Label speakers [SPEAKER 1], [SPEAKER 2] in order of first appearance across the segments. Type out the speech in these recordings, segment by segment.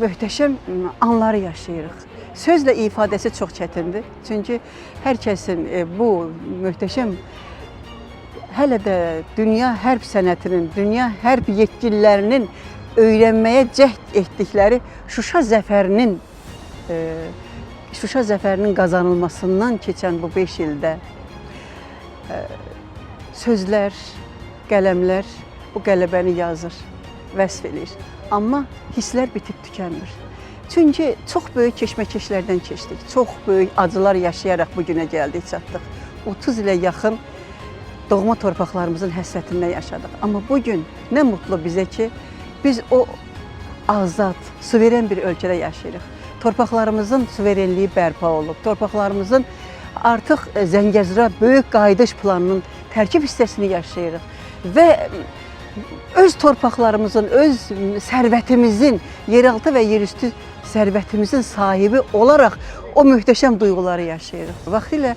[SPEAKER 1] möhtəşəm anları yaşayırıq. Sözlə ifadəsi çox çətindir. Çünki hər kəsin bu möhtəşəm hələ də dünya hərb sənətinin, dünya hərb yetkililərinin öyrənməyə cəhd etdikləri Şuşa zəfərinin qazanılmasından keçən bu 5 ildə sözlər, qələmlər bu qələbəni yazır, vəsf edir. Amma hisslər bitib tükənmir. Çünki çox böyük keşməkeşlərdən keçdik, çox böyük acılar yaşayaraq bu günə gəldik, çatdıq. 30 ilə yaxın doğma torpaqlarımızın həsrətində yaşadıq. Amma bugün nə mutlu bizə ki, biz o azad, suveren bir ölkədə yaşayırıq. Torpaqlarımızın suverenliyi bərpa olub, torpaqlarımızın artıq Zəngəzura böyük qayıdış planının tərkib hissəsini yaşayırıq. Və öz torpaqlarımızın, öz sərvətimizin, yeraltı və yerüstü sərvətimizin sahibi olaraq o möhtəşəm duyğuları yaşayırıq. Vaxtilə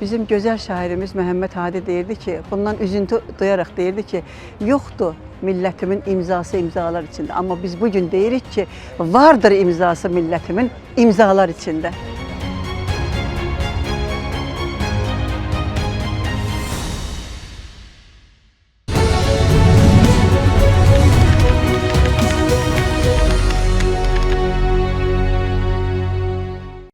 [SPEAKER 1] bizim gözəl şairimiz Məhəmməd Hadi deyirdi ki, bundan üzüntü duyaraq deyirdi ki, yoxdur millətimin imzası imzalar içində. Amma biz bugün deyirik ki, vardır imzası millətimin imzalar içində.